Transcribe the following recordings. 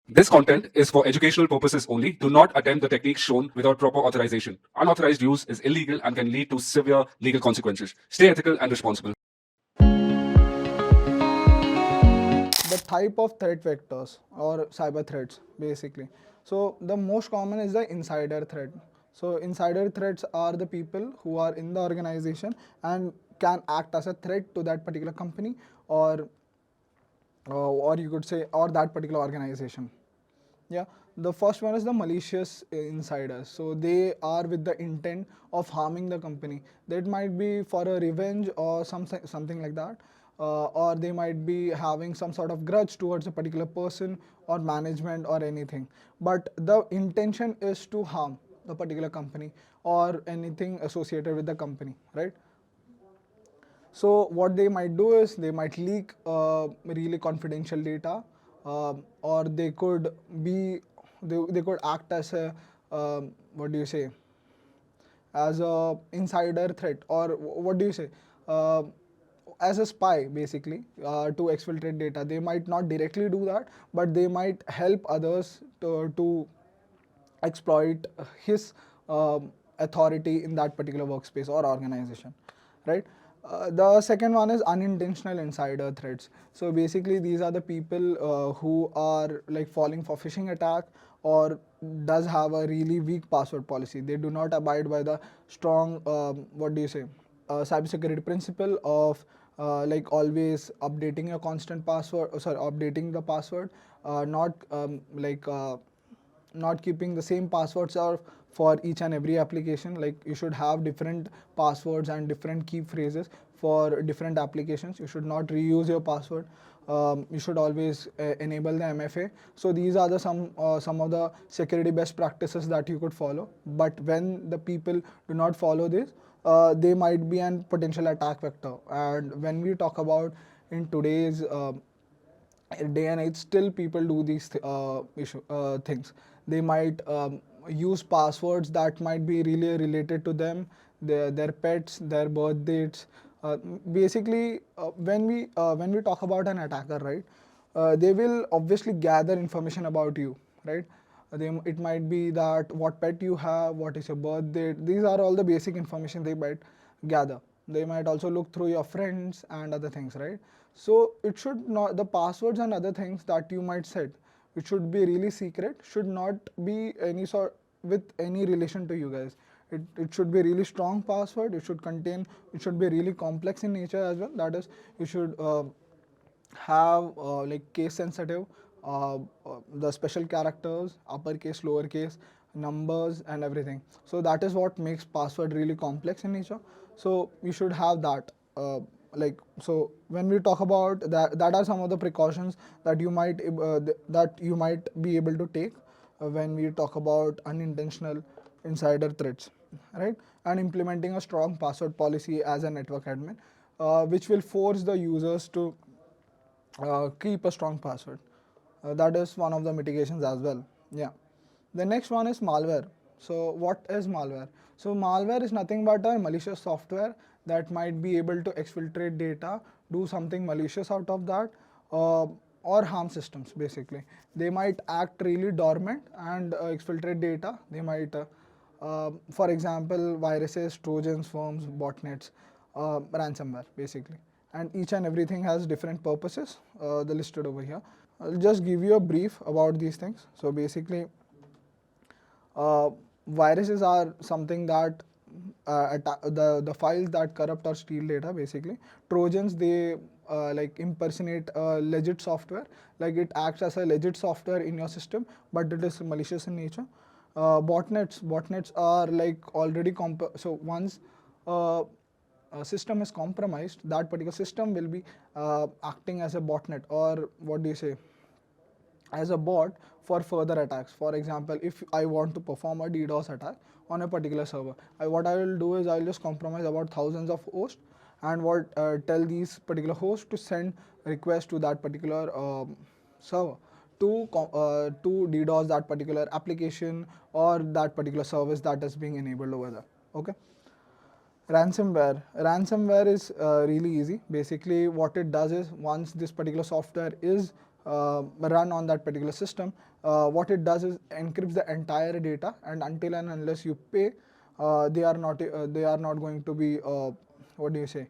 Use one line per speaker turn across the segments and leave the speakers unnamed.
This content is for educational purposes only. Do not attempt the techniques shown without proper authorization. Unauthorized use is illegal and can lead to severe legal consequences. Stay ethical and responsible.
The type of threat vectors or cyber threats basically. So the most common is the insider threat. So insider threats are the people who are in the organization and can act as a threat to that particular company or you could say or that particular organization. Yeah, the first one is the malicious insiders. So they are with the intent of harming the company. That might be for a revenge or something like that, or they might be having some sort of grudge towards a particular person or management or anything. But the intention is to harm the particular company or anything associated with the company, right? So what they might do is they might leak really confidential data, or they could be they could act as a what do you say, as a insider threat, or what do you say, uh, as a spy basically, to exfiltrate data. They might not directly do that, but they might help others to exploit his authority in that particular workspace or organization, right? The second one is unintentional insider threats. So basically these are the people who are like falling for phishing attack or does have a really weak password policy. They do not abide by the strong what do you say, cybersecurity principle of like always updating your constant password, sorry, updating the password, not not keeping the same passwords or for each and every application. Like you should have different passwords and different key phrases for different applications. You should not reuse your password. You should always enable the MFA. So these are the some of the security best practices that you could follow. But when the people do not follow this, they might be an potential attack vector. And when we talk about in today's day and age, still people do these things. They might use passwords that might be really related to them, their pets, their birth dates. Basically, when we talk about an attacker, right? They will obviously gather information about you, right? It might be that what pet you have, what is your birth date. These are all the basic information they might gather. They might also look through your friends and other things, right? So it should not, the passwords and other things that you might set, it should be really secret, should not be any sort with any relation to you guys. It should be really strong password. It should contain, it should be really complex in nature as well. That is, you should have like case sensitive, the special characters, uppercase, lowercase, numbers, and everything. So that is what makes password really complex in nature. So you should have that. So when we talk about that, that are some of the precautions that you might be able to take when we talk about unintentional insider threats, right? And implementing a strong password policy as a network admin, which will force the users to keep a strong password. That is one of the mitigations as well. Yeah. The next one is malware. So what is malware? So malware is nothing but a malicious software that might be able to exfiltrate data, do something malicious out of that, or harm systems basically. They might act really dormant and exfiltrate data. They might for example, viruses, trojans, worms, botnets, ransomware basically. And each and everything has different purposes, they're listed over here. I'll just give you a brief about these things. So basically, uh, viruses are something that the files that corrupt or steal data basically. Trojans, they like impersonate legit software, like it acts as a legit software in your system, but it is malicious in nature. Botnets are like already so once uh, a system is compromised, that particular system will be acting as a botnet, or what do you say, as a bot for further attacks. For example, if I want to perform a DDoS attack on a particular server, what I will do is I'll just compromise about thousands of hosts and tell these particular hosts to send requests to that particular server to DDoS that particular application or that particular service that is being enabled over there. Okay. Ransomware is really easy. Basically what it does is once this particular software is run on that particular system. What it does is encrypts the entire data, and until and unless you pay, they are not going to be what do you say?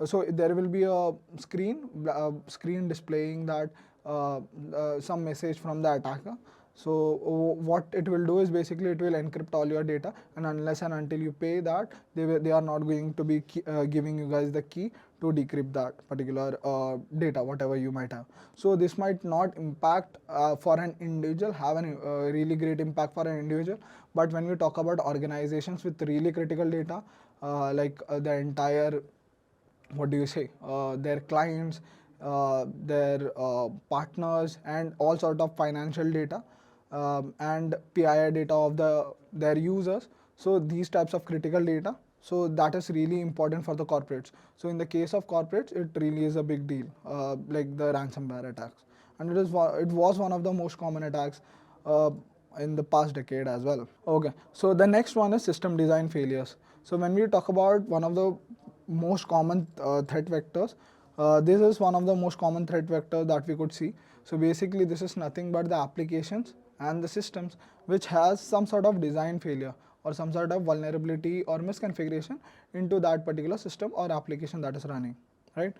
So there will be a screen displaying that some message from the attacker. So what it will do is basically it will encrypt all your data, and unless and until you pay that, they are not going to be giving you guys the key to decrypt that particular data, whatever you might have. So this might not impact for an individual, have a really great impact for an individual, but when we talk about organizations with really critical data, the entire, what do you say, their clients, their partners, and all sort of financial data, and PII data of their users. So these types of critical data, so that is really important for the corporates. So in the case of corporates, it really is a big deal, like the ransomware attacks, and it was one of the most common attacks in the past decade as well. Okay, so the next one is system design failures. So when we talk about one of the most common threat vectors, this is one of the most common threat vectors that we could see. So basically this is nothing but the applications and the systems which has some sort of design failure or some sort of vulnerability or misconfiguration into that particular system or application that is running, right?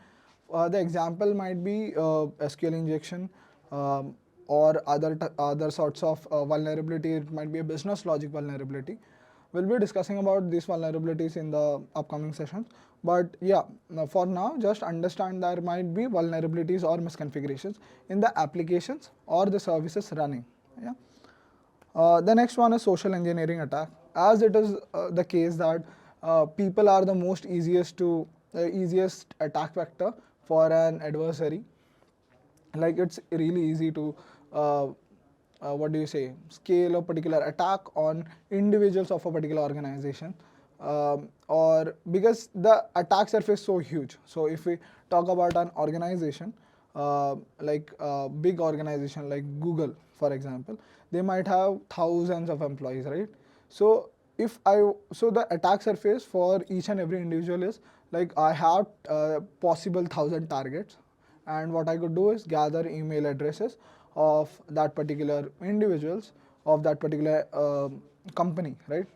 The example might be SQL injection, or other sorts of vulnerability. It might be a business logic vulnerability. We'll be discussing about these vulnerabilities in the upcoming sessions. But yeah, for now, just understand there might be vulnerabilities or misconfigurations in the applications or the services running. Yeah. The next one is social engineering attack. As it is the case that people are the most easiest attack vector for an adversary. Like it's really easy to what do you say, scale a particular attack on individuals of a particular organization, or because the attack surface is so huge. So if we talk about an organization, like a big organization like Google, for example, they might have thousands of employees, right? So so the attack surface for each and every individual is like I have possible 1,000 targets, and what I could do is gather email addresses of that particular individuals of that particular company, right?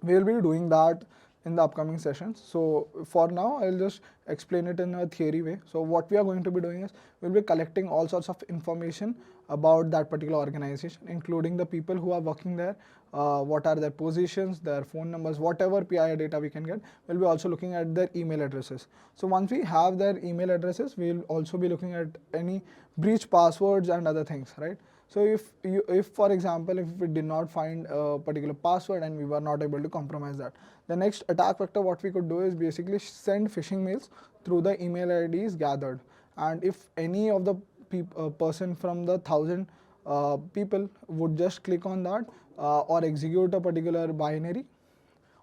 We will be doing that in the upcoming sessions. So for now, I'll just explain it in a theory way. So what we are going to be doing is we'll be collecting all sorts of information about that particular organization, including the people who are working there, what are their positions, their phone numbers, whatever PII data we can get. We'll be also looking at their email addresses. So once we have their email addresses, we'll also be looking at any breach passwords and other things, right? So if for example, if we did not find a particular password and we were not able to compromise that, the next attack vector what we could do is basically send phishing mails through the email IDs gathered. And if any of the person from the 1,000 people would just click on that or execute a particular binary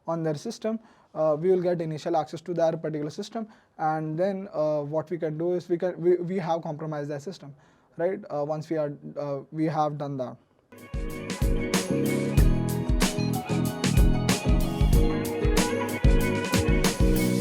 on their system, we will get initial access to their particular system, and then what we can do is we have compromised their system, right? Once we have done that.